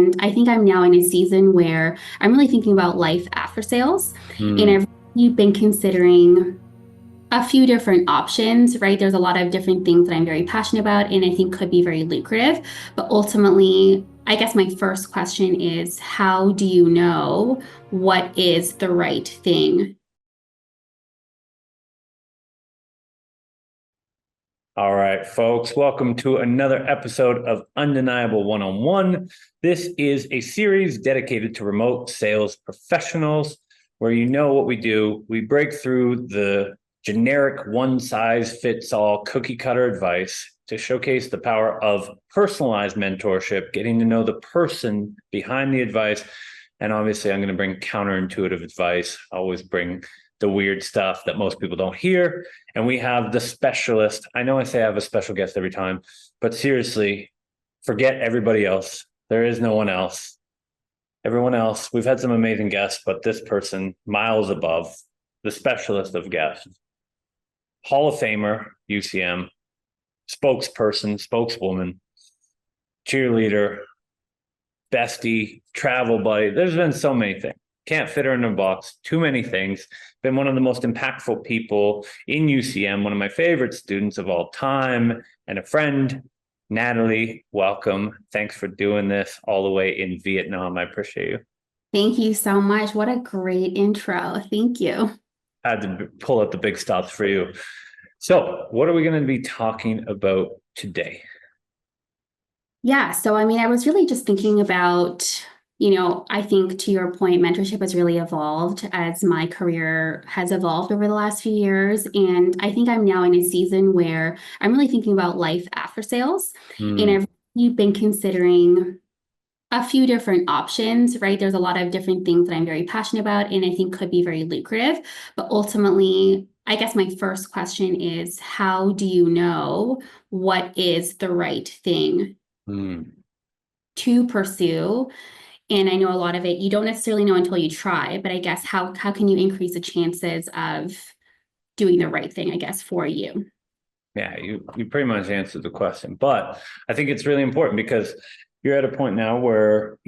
And I think I'm now in a season where I'm really thinking about life after sales. And Mm. I've really been considering a few different options, right? There's a lot of different things that I'm very passionate about and I think could be very lucrative. But ultimately, I guess my first question is, how do you know what is the right thing? All right, folks, welcome to another episode of Undeniable One-on-One. This is a series dedicated to remote sales professionals where you know what we do. We break through the generic one-size-fits-all cookie-cutter advice to showcase the power of personalized mentorship, getting to know the person behind the advice. And obviously, I'm going to bring counterintuitive advice. I always bring the weird stuff that most people don't hear. And we have the specialist. I know I say I have a special guest every time, but seriously, forget everybody else. There is no one else. Everyone else, we've had some amazing guests, but this person, miles above, the specialist of guests, Hall of Famer, UCM, spokesperson, spokeswoman, cheerleader, bestie, travel buddy. There's been so many things. Can't fit her in a box. Too many things. Been one of the most impactful people in UCM, one of my favorite students of all time, and a friend. Natalie, welcome. Thanks for doing this all the way in Vietnam. I appreciate you. Thank you so much. What a great intro. Thank you. I had to pull out the big stops for you. So, what are we going to be talking about today? Yeah, so I mean, I was really just thinking about, I think to your point, mentorship has really evolved as my career has evolved over the last few years. And I think I'm now in a season where I'm really thinking about life after sales. And Hmm. I've really been considering a few different options, right? There's a lot of different things that I'm very passionate about and I think could be very lucrative. But ultimately, I guess my first question is, how do you know what is the right thing Hmm. to pursue? And I know a lot of it you don't necessarily know until you try, but I guess how can you increase the chances of doing the right thing, I guess, for you? Yeah, you pretty much answered the question, but I think it's really important because you're at a point now where,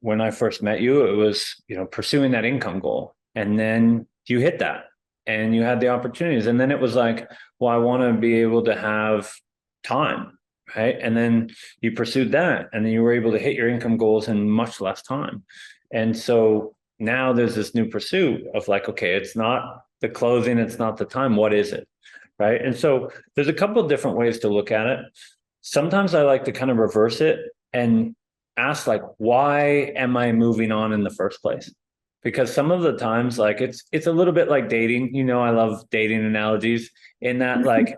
when I first met you, it was, pursuing that income goal. And then you hit that and you had the opportunities. And then it was like, well, I want to be able to have time, right? And then you pursued that and then you were able to hit your income goals in much less time. And so now there's this new pursuit of like, okay, it's not the closing, it's not the time. What is it? Right. And so there's a couple of different ways to look at it. Sometimes I like to kind of reverse it and ask like, why am I moving on in the first place? Because some of the times, like it's a little bit like dating. I love dating analogies in that like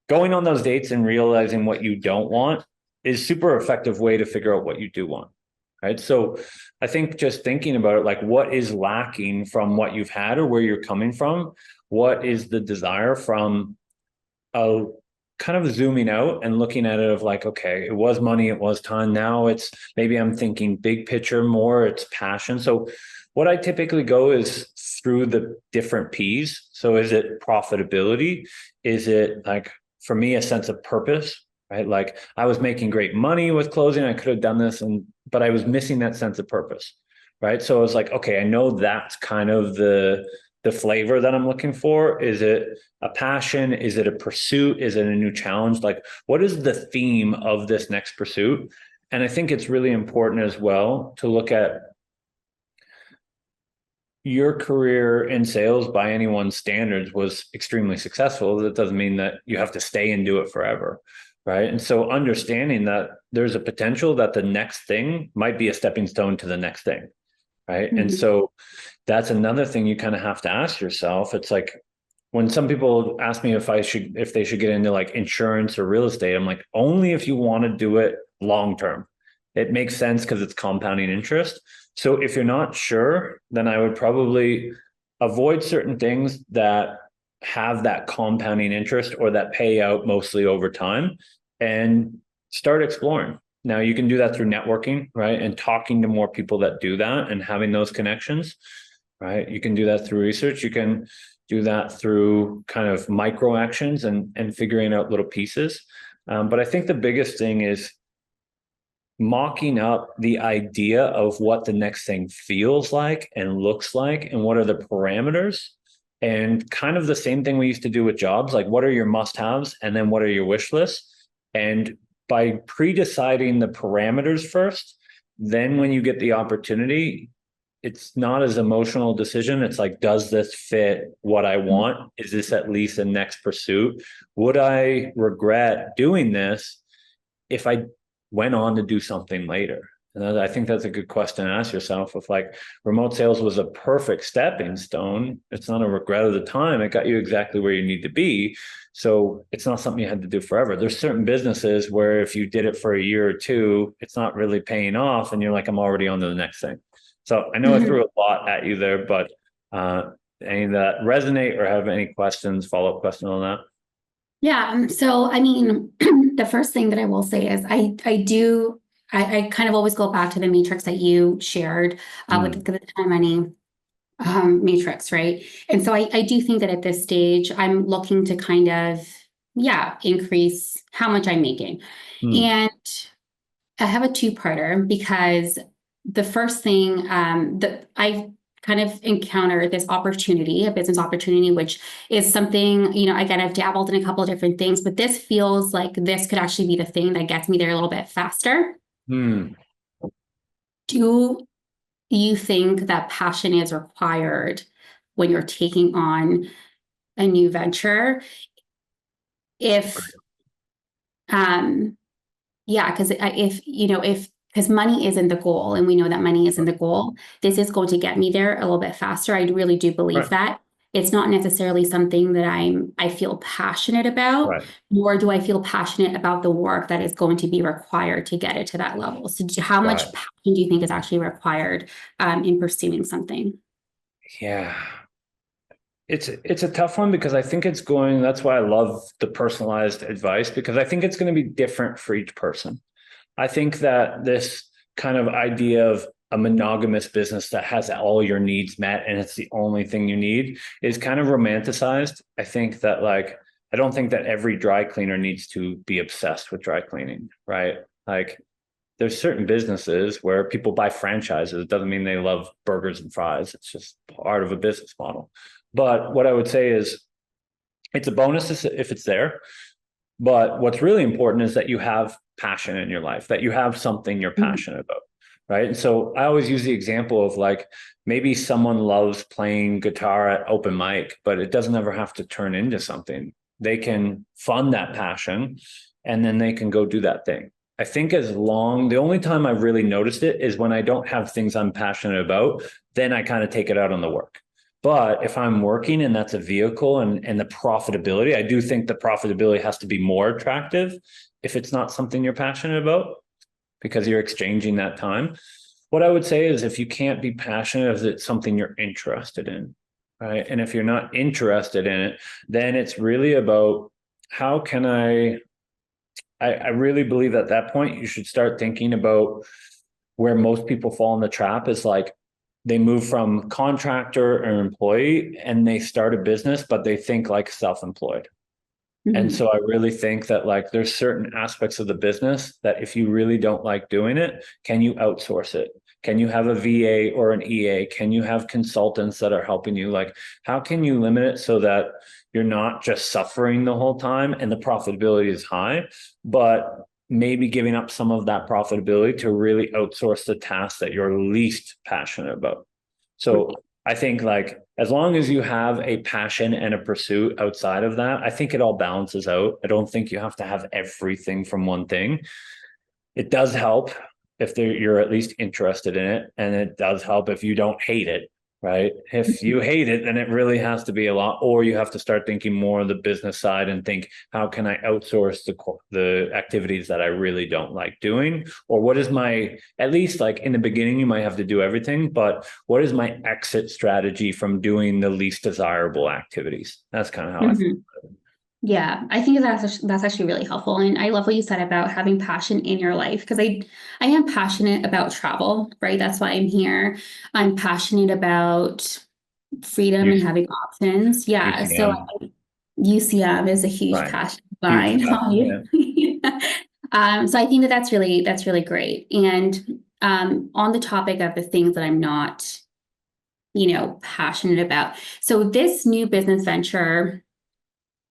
going on those dates and realizing what you don't want is super effective way to figure out what you do want. Right. So I think just thinking about it, like what is lacking from what you've had or where you're coming from, what is the desire from kind of zooming out and looking at it of like, okay, it was money, it was time. Now it's maybe I'm thinking big picture more, it's passion. So what I typically go is through the different P's. So is it profitability? Is it like for me a sense of purpose? Right. Like I was making great money with closing. I could have done this but I was missing that sense of purpose. Right. So I was like, okay, I know that's kind of the flavor that I'm looking for. Is it a passion? Is it a pursuit? Is it a new challenge? Like, what is the theme of this next pursuit? And I think it's really important as well to look at your career in sales by anyone's standards was extremely successful. That doesn't mean that you have to stay and do it forever. Right. And so understanding that there's a potential that the next thing might be a stepping stone to the next thing. Right. And Mhm. so that's another thing you kind of have to ask yourself. It's like when some people ask me if they should get into like insurance or real estate, I'm like, only if you want to do it long term. It makes sense because it's compounding interest. So if you're not sure, then I would probably avoid certain things that have that compounding interest or that pay out mostly over time and start exploring. Now you can do that through networking, right? And talking to more people that do that and having those connections, right? You can do that through research. You can do that through kind of micro actions and figuring out little pieces. But I think the biggest thing is mocking up the idea of what the next thing feels like and looks like and what are the parameters, and kind of the same thing we used to do with jobs, like what are your must-haves and then what are your wish lists. And by pre-deciding the parameters first, then when you get the opportunity, it's not as emotional decision. It's like, does this fit what I want? Is this at least a next pursuit? Would I regret doing this if I went on to do something later? And I think that's a good question to ask yourself. If like remote sales was a perfect stepping stone, it's not a regret of the time. It got you exactly where you need to be. So it's not something you had to do forever. There's certain businesses where if you did it for a year or two, it's not really paying off. And you're like, I'm already on to the next thing. So I know I Mhm. threw a lot at you there, but any of that resonate or have any questions, follow-up question on that? Yeah. So, I mean, the first thing that I will say is I kind of always go back to the matrix that you shared with Mm, the time money matrix, right? And so I do think that at this stage, I'm looking to kind of, yeah, increase how much I'm making. mm, And I have a two-parter because the first thing that I kind of encountered this opportunity, a business opportunity, which is something, again, I've dabbled in a couple of different things, but this feels like this could actually be the thing that gets me there a little bit faster. mm. Do you think that passion is required when you're taking on a new venture? If um Yeah, because because money isn't the goal, and we know that money isn't the goal, this is going to get me there a little bit faster. I really do believe Right, that. It's not necessarily something that I feel passionate about, right, nor do I feel passionate about the work that is going to be required to get it to that level. So how right. much passion do you think is actually required in pursuing something? Yeah. It's a tough one because I think it's going, that's why I love the personalized advice, because I think it's going to be different for each person. I think that this kind of idea of a monogamous business that has all your needs met and it's the only thing you need is kind of romanticized. I think that like I don't think that every dry cleaner needs to be obsessed with dry cleaning, right? Like there's certain businesses where people buy franchises. It doesn't mean they love burgers and fries. It's just part of a business model. But what I would say is it's a bonus if it's there. But what's really important is that you have passion in your life, that you have something you're Mhm. passionate about. Right. And so I always use the example of like maybe someone loves playing guitar at open mic, but it doesn't ever have to turn into something. They can fund that passion and then they can go do that thing. I think the only time I've really noticed it is when I don't have things I'm passionate about, then I kind of take it out on the work. But if I'm working and that's a vehicle and the profitability, I do think the profitability has to be more attractive if it's not something you're passionate about because you're exchanging that time. What I would say is if you can't be passionate, if it's something you're interested in, right? And if you're not interested in it, then it's really about how can I really believe at that point you should start thinking about where most people fall in the trap is like they move from contractor or employee and they start a business, but they think like self-employed. And Mhm. so I really think that like there's certain aspects of the business that if you really don't like doing it, can you outsource it? Can you have a VA or an EA? Can you have consultants that are helping you? Like, how can you limit it so that you're not just suffering the whole time and the profitability is high, but maybe giving up some of that profitability to really outsource the tasks that you're least passionate about? So I think like as long as you have a passion and a pursuit outside of that, I think it all balances out. I don't think you have to have everything from one thing. It does help if you're at least interested in it, and it does help if you don't hate it. Right. If you hate it, then it really has to be a lot, or you have to start thinking more on the business side and think, how can I outsource the activities that I really don't like doing? Or what is my, at least like in the beginning, you might have to do everything, but what is my exit strategy from doing the least desirable activities? That's kind of how I think. Mhm. Yeah, I think that's actually really helpful, and I love what you said about having passion in your life because I am passionate about travel, right? That's why I'm here. I'm passionate about freedom and having options. Yeah, so UCM, UCM is a huge right? passion of Huge mine. passion. Yeah. So I think that that's really great. And on the topic of the things that I'm not, passionate about. So this new business venture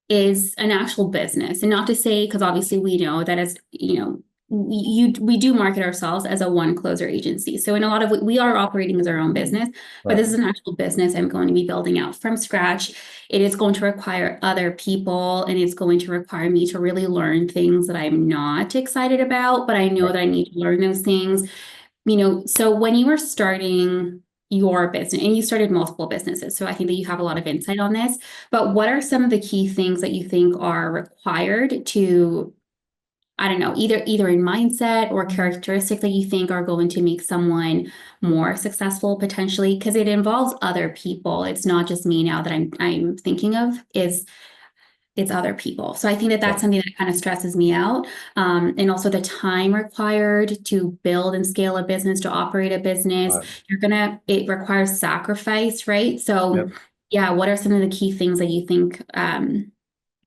is an actual business, and not to say, because obviously we know that as we do market ourselves as a one closer agency. So in a lot of we are operating as our own business, but this is Right. an actual business I'm going to be building out from scratch. It is going to require other people, and it's going to require me to really learn things that I'm not excited about, but I know Right. that I need to learn those things. So when you were starting your business, and you started multiple businesses, so I think that you have a lot of insight on this, but what are some of the key things that you think are required to, I don't know, either in mindset or characteristics that you think are going to make someone more successful potentially? Because it involves other people. It's not just me now that I'm thinking of, is it's other people. So I think that Yeah. that's something that kind of stresses me out. And also the time required to build and scale a business, to operate a business. Right. It requires sacrifice, right? So, Yep. yeah, what are some of the key things that you think,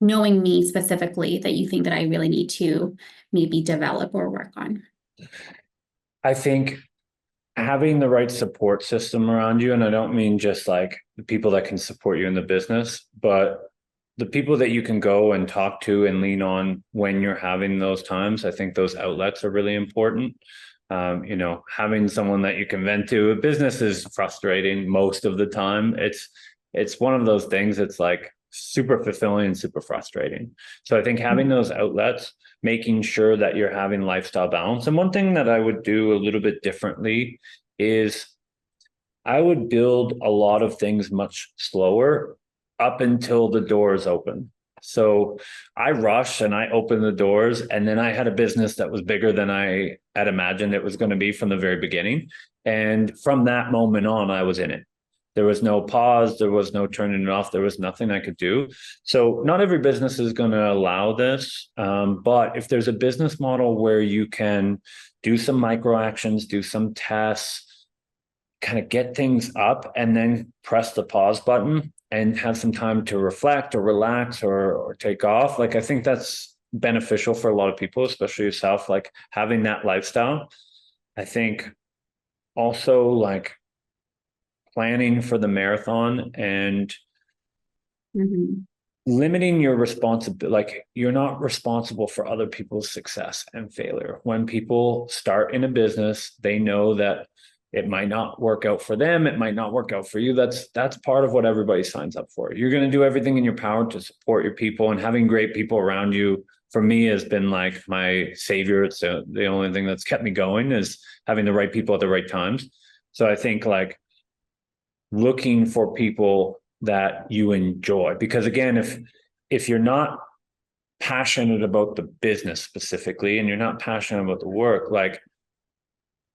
knowing me specifically, that you think that I really need to maybe develop or work on? I think having the right support system around you, and I don't mean just like the people that can support you in the business, but the people that you can go and talk to and lean on when you're having those times. I think those outlets are really important. Having someone that you can vent to. A business is frustrating most of the time. It's one of those things that's like super fulfilling and super frustrating. So I think having those outlets, making sure that you're having lifestyle balance. And one thing that I would do a little bit differently is I would build a lot of things much slower up until the doors open. So I rushed and I opened the doors, and then I had a business that was bigger than I had imagined it was going to be from the very beginning. And from that moment on, I was in it. There was no pause, there was no turning it off, there was nothing I could do. So, not every business is going to allow this. But if there's a business model where you can do some micro actions, do some tests, kind of get things up and then press the pause button and have some time to reflect or relax or take off. Like I think that's beneficial for a lot of people, especially yourself, like having that lifestyle. I think also like planning for the marathon and Mhm. limiting your responsibility. Like you're not responsible for other people's success and failure. When people start in a business, they know that it might not work out for them, it might not work out for you. That's part of what everybody signs up for. You're going to do everything in your power to support your people, and having great people around you for me has been like my savior. It's the only thing that's kept me going is having the right people at the right times. So I think like looking for people that you enjoy, because again, if you're not passionate about the business specifically and you're not passionate about the work, like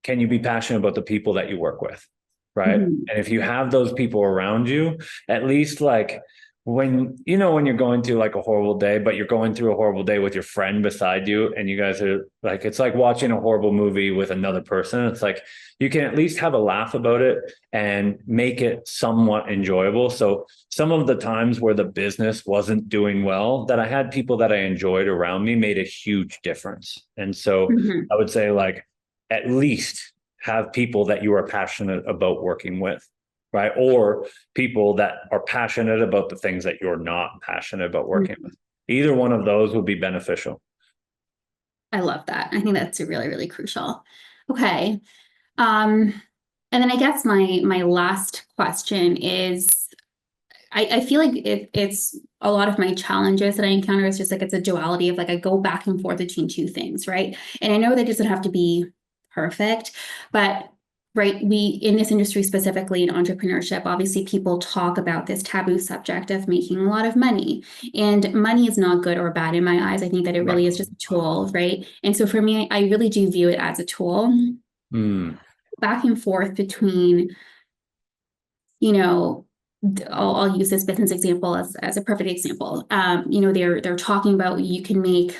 can you be passionate about the people that you work with, right? Mhm. And if you have those people around you, at least like when you're going through like a horrible day, but you're going through a horrible day with your friend beside you, and you guys are like, it's like watching a horrible movie with another person. It's like you can at least have a laugh about it and make it somewhat enjoyable. So some of the times where the business wasn't doing well, that I had people that I enjoyed around me made a huge difference. And so Mhm. I would say like at least have people that you are passionate about working with, right? Or people that are passionate about the things that you're not passionate about working Mhm. with. Either one of those would be beneficial. I love that. I think that's really, really crucial. Okay. Um, and then I guess my last question is, I feel like it's a lot of my challenges that I encounter is just like it's a duality of like I go back and forth between two things, right? And I know that doesn't have to be perfect, but right, we in this industry specifically in entrepreneurship, obviously people talk about this taboo subject of making a lot of money. And money is not good or bad in my eyes. I think that it Right. really is just a tool, right? And so for me, I really do view it as a tool. Mm. Back and forth between, you know, I'll use this business example as a perfect example. They're talking about you can make,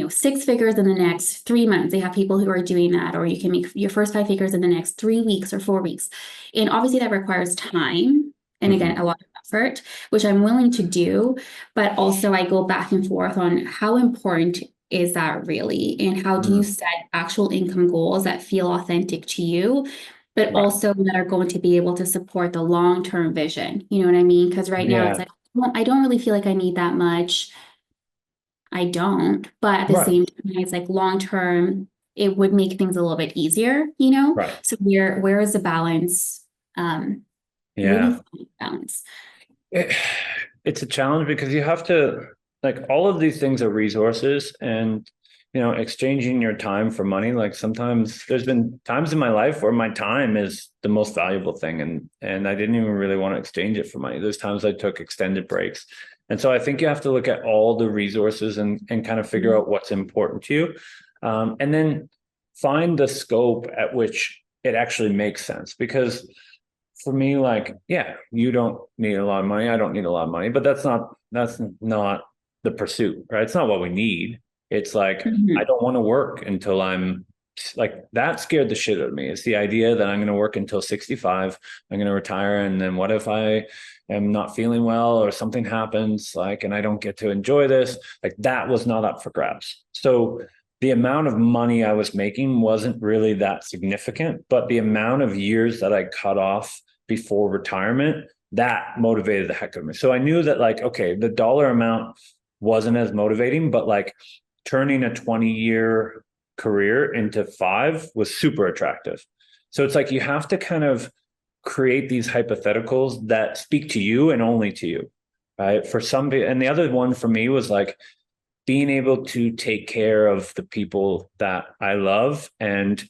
six figures in the next 3 months. They have people who are doing that, or you can make your first five figures in the next 3 weeks or 4 weeks. And obviously that requires time. And again, Mm-hmm. a lot of effort, which I'm willing to do, but also I go back and forth on how important is that really? And how do you Mm, set actual income goals that feel authentic to you, but right. also that are going to be able to support the long-term vision? You know what I mean? Because right now it's Yeah. like, well, I don't really feel like I need that much. I don't, but at the Right. same time, it's like long-term, it would make things a little bit easier, you know? Right. So where is the balance? Where do you Yeah. find balance? It, it's a challenge because you have to, like, all of these things are resources, and exchanging your time for money. Like, sometimes there's been times in my life where my time is the most valuable thing, and I didn't even really want to exchange it for money. There's times I took extended breaks. And so I think you have to look at all the resources and kind of figure out what's important to you. And then find the scope at which it actually makes sense. Because for me, like, yeah, you don't need a lot of money. I don't need a lot of money, but that's not the pursuit, right? It's not what we need. It's like, I Mhm. don't want to work until I'm like, that scared the shit out of me. It's the idea that I'm going to work until 65, I'm going to retire. And then what if I am not feeling well or something happens, like, and I don't get to enjoy this? Like, that was not up for grabs. So the amount of money I was making wasn't really that significant, but the amount of years that I cut off before retirement, that motivated the heck of me. So I knew that, like, okay, the dollar amount wasn't as motivating, but like turning a 20-year career into 5 was super attractive. So it's like you have to kind of create these hypotheticals that speak to you and only to you, right? For some, and the other one for me was like being able to take care of the people that I love, and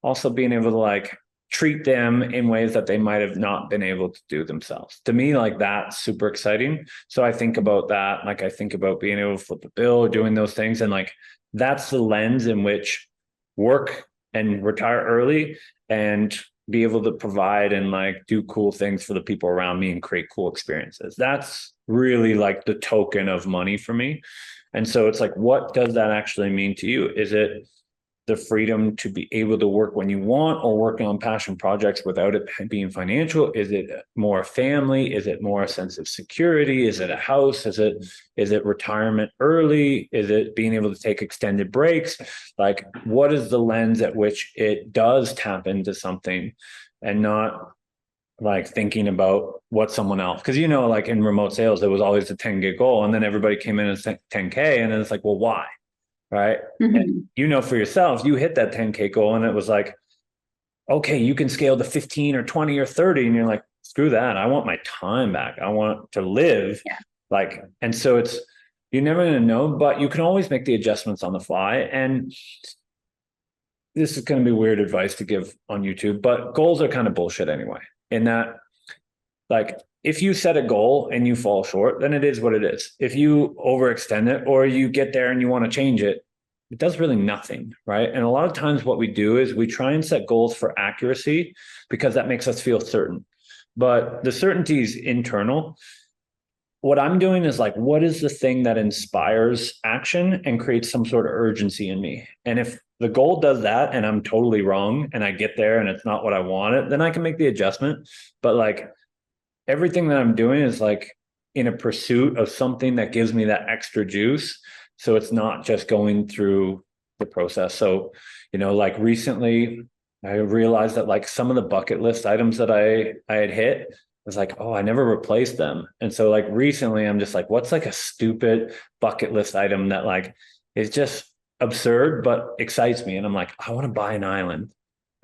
also being able to like treat them in ways that they might have not been able to do themselves. To me, like, that's super exciting. So I think about that. Like, I think about being able to flip a bill, doing those things. And like, that's the lens in which work and retire early and be able to provide and like do cool things for the people around me and create cool experiences. That's really like the token of money for me. And so it's like, what does that actually mean to you? Is it the freedom to be able to work when you want, or working on passion projects without it being financial? Is it more family? Is it more a sense of security? Is it a house? Is it retirement early? Is it being able to take extended breaks? Like, what is the lens at which it does tap into something, and not like thinking about what someone else, because like in remote sales there was always a 10K goal, and then everybody came in and 10K, and then it's like, well, why? Right. And Mhm. for yourselves, you hit that 10K goal and it was like, okay, you can scale to 15 or 20 or 30. And you're like, screw that. I want my time back. I want to live. Yeah. Like, and so you're never going to know, but you can always make the adjustments on the fly. And this is going to be weird advice to give on YouTube, but goals are kind of bullshit anyway. In that, like, if you set a goal and you fall short, then it is what it is. If you overextend it or you get there and you want to change it, it does really nothing, right? And a lot of times what we do is we try and set goals for accuracy because that makes us feel certain. But the certainty is internal. What I'm doing is like, what is the thing that inspires action and creates some sort of urgency in me? And if the goal does that and I'm totally wrong and I get there and it's not what I wanted, then I can make the adjustment. But like, everything that I'm doing is like in a pursuit of something that gives me that extra juice. So it's not just going through the process. So, like recently I realized that like some of the bucket list items that I had hit was like, oh, I never replaced them. And so like recently I'm just like, what's like a stupid bucket list item that like is just absurd but excites me? And I'm like, I want to buy an island.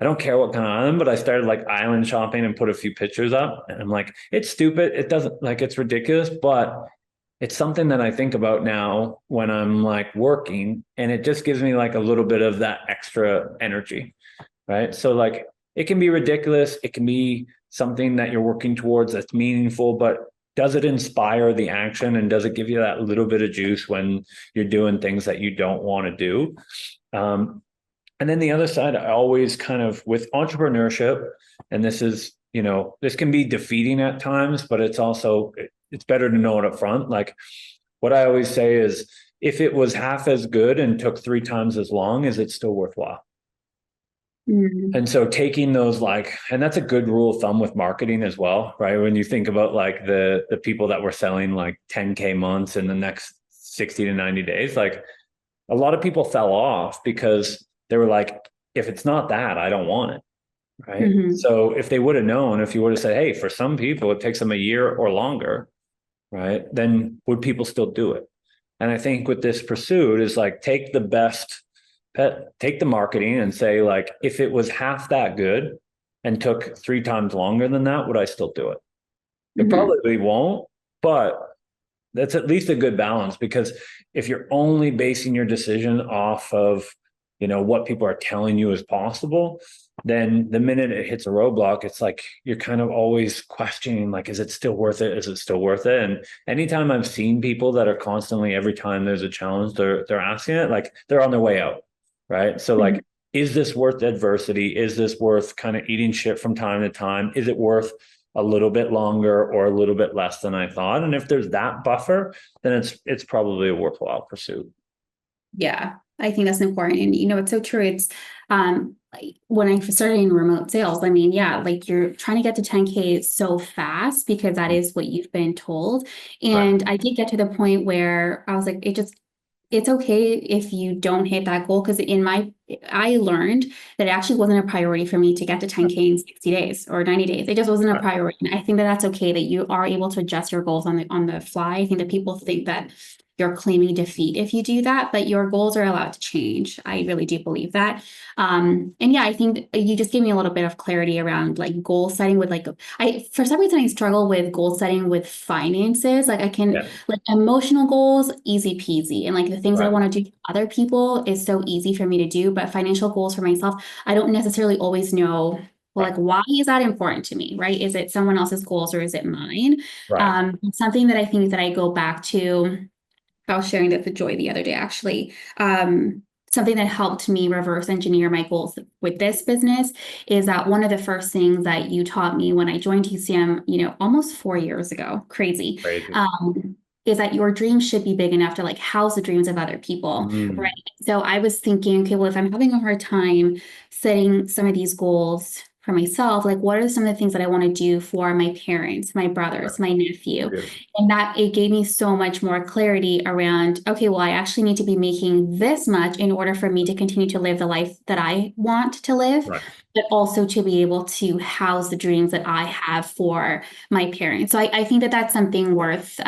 I don't care what kind of island, but I started like island shopping and put a few pictures up. And I'm like, it's stupid. It doesn't, like, it's ridiculous, but it's something that I think about now when I'm like working, and it just gives me like a little bit of that extra energy. Right. So like, it can be ridiculous. It can be something that you're working towards that's meaningful, but does it inspire the action, and does it give you that little bit of juice when you're doing things that you don't want to do? Um, and then the other side, I always kind of, with entrepreneurship, and this is, this can be defeating at times, but it's also, it's better to know it up front. Like, what I always say is, if it was half as good and took 3 times as long, is it still worthwhile? Mhm. And so taking those, like, and that's a good rule of thumb with marketing as well, right? When you think about like the people that were selling like 10K months in the next 60 to 90 days, like, a lot of people fell off because they were like, if it's not that, I don't want it. Right. Hmm. So if they would have known, if you would have said, hey, for some people, it takes them a year or longer, right? Then would people still do it? And I think with this pursuit is like take the best, take the marketing and say, like, if it was half that good and took 3 times longer than that, would I still do it? It Hmm. probably won't, but that's at least a good balance, because if you're only basing your decision off of, what people are telling you is possible, then the minute it hits a roadblock, it's like you're kind of always questioning, like, is it still worth it? Is it still worth it? And anytime I've seen people that are constantly, every time there's a challenge, they're asking it, like they're on their way out, right? So Hmm. like, is this worth adversity? Is this worth kind of eating shit from time to time? Is it worth a little bit longer or a little bit less than I thought? And if there's that buffer, then it's probably a worthwhile pursuit. Yeah, I think that's important. And it's so true. It's like when I started in remote sales, I mean, yeah, like you're trying to get to 10K so fast because that is what you've been told. Right. And I did get to the point where I was like, it's okay if you don't hit that goal. Because I learned that it actually wasn't a priority for me to get to 10K in 60 days or 90 days. It just wasn't a Right. priority. And I think that that's okay that you are able to adjust your goals on the fly. I think that people think that you're claiming defeat if you do that, but your goals are allowed to change. I really do believe that. And yeah, I think you just gave me a little bit of clarity around like goal setting with like for some reason I struggle with goal setting with finances. Like I can Yeah. like emotional goals, easy peasy. And like the things that I Right. want to do for other people is so easy for me to do. But financial goals for myself, I don't necessarily always know, well, Right. like, why is that important to me, right? Is it someone else's goals or is it mine? Right. Something that I think that I go back to, I was sharing that with Joy the other day, actually. Something that helped me reverse engineer my goals with this business is that one of the first things that you taught me when I joined TCM, almost 4 years ago, crazy, Crazy. um, is that your dreams should be big enough to like house the dreams of other people, right? Mm. So I was thinking, okay, well, if I'm having a hard time setting some of these goals for myself, like what are some of the things that I want to do for my parents, my Right. brothers, my nephew? Good. And that it gave me so much more clarity around, okay, well, I actually need to be making this much in order for me to continue to live the life that I want to live, Right. but also to be able to house the dreams that I have for my parents. So I think that that's something worth,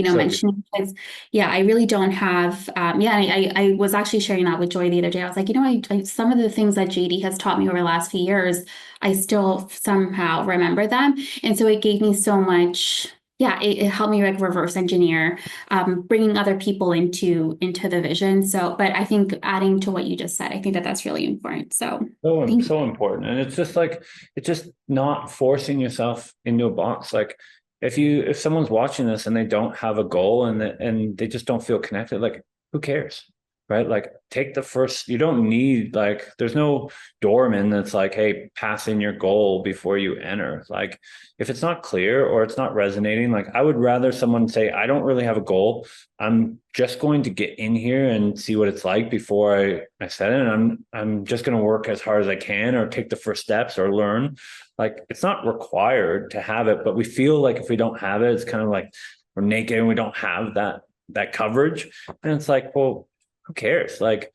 So mentioning because, yeah, I really don't have, yeah, I was actually sharing that with Joy the other day. I was like, some of the things that JD has taught me over the last few years, I still somehow remember them. And so it gave me so much, yeah, it helped me like reverse engineer, bringing other people into the vision. So, but I think adding to what you just said, I think that that's really important. So so thank so important. And it's just like, it's just not forcing yourself into a box. Like if someone's watching this and they don't have a goal, and they just don't feel connected, like who cares? Right? Like take the first, you don't need, like, there's no doorman that's like, hey, pass in your goal before you enter. Like if it's not clear or it's not resonating, like I would rather someone say, I don't really have a goal. I'm just going to get in here and see what it's like before I set it. And I'm just going to work as hard as I can, or take the first steps, or learn. Like it's not required to have it, but we feel like if we don't have it, it's kind of like we're naked and we don't have that coverage. And it's like, well, who cares? Like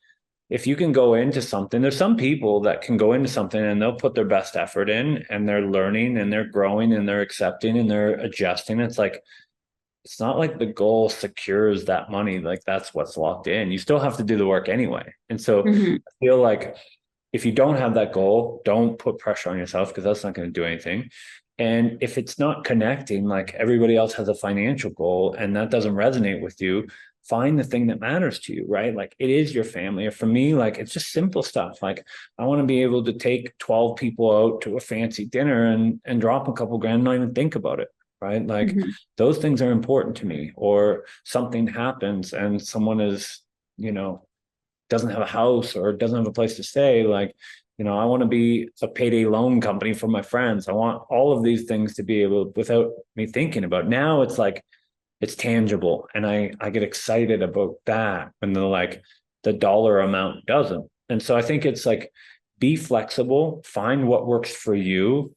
if you can go into something, there's some people that can go into something and they'll put their best effort in, and they're learning and they're growing and they're accepting and they're adjusting. It's like, it's not like the goal secures that money. Like that's what's locked in. You still have to do the work anyway. And so you. I feel like if you don't have that goal, don't put pressure on yourself, because that's not going to do anything. And if it's not connecting, like everybody else has a financial goal and that doesn't resonate with you, find the thing that matters to you, right? Like it is your family. Or for me, like it's just simple stuff. Like I want to be able to take 12 people out to a fancy dinner and drop a couple grand and not even think about it. Right. Like Mhm. those things are important to me. Or something happens and someone is, you know, doesn't have a house or doesn't have a place to stay. Like, I want to be a payday loan company for my friends. I want all of these things to be able, without me thinking about it. Now it's like, it's tangible. And I get excited about that when the dollar amount doesn't. And so I think it's like, be flexible, find what works for you.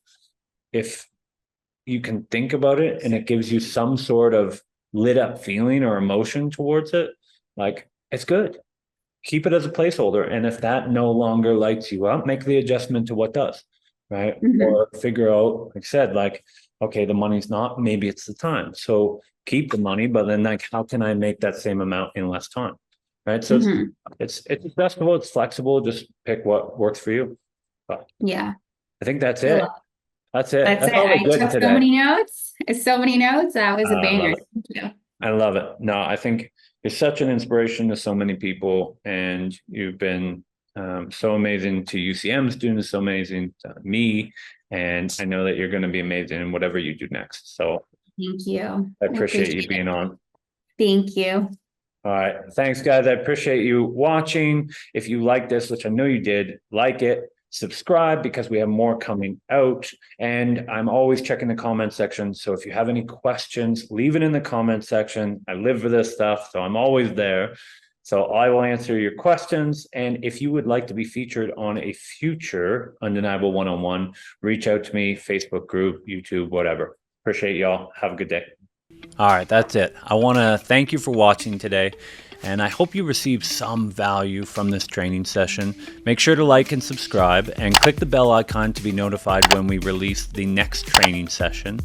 If you can think about it and it gives you some sort of lit up feeling or emotion towards it, like it's good. Keep it as a placeholder. And if that no longer lights you up, make the adjustment to what does, right? Hmm. Or figure out, like I said, like, okay, the money's not, maybe it's the time. So keep the money, but then like, how can I make that same amount in less time? Right. So Hmm. it's adjustable, it's flexible, just pick what works for you. But Yeah. I think that's I love it. That's it. That's That's it. all I we're good took so today. many notes. So many notes. That was a I love banger. it. Thank you. I love it. No, I think you're such an inspiration to so many people, and you've been so amazing to UCM students, so amazing to me, and I know that you're going to be amazing in whatever you do next. So Thank you. I I appreciate you appreciate it. being on. Thank you. All right. Thanks, guys. I appreciate you watching. If you like this, which I know you did, like it, subscribe because we have more coming out. And I'm always checking the comment section. So if you have any questions, leave it in the comment section. I live for this stuff, so I'm always there. So I will answer your questions. And if you would like to be featured on a future Undeniable One-on-One, reach out to me, Facebook group, YouTube, whatever. Appreciate y'all. Have a good day. All right, that's it. I want to thank you for watching today, and I hope you received some value from this training session. Make sure to like and subscribe, and click the bell icon to be notified when we release the next training session.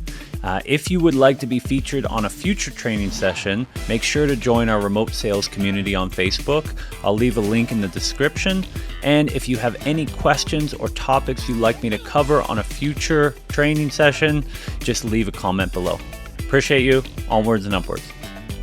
If you would like to be featured on a future training session, make sure to join our remote sales community on Facebook. I'll leave a link in the description. And if you have any questions or topics you'd like me to cover on a future training session, just leave a comment below. Appreciate you. Onwards and upwards.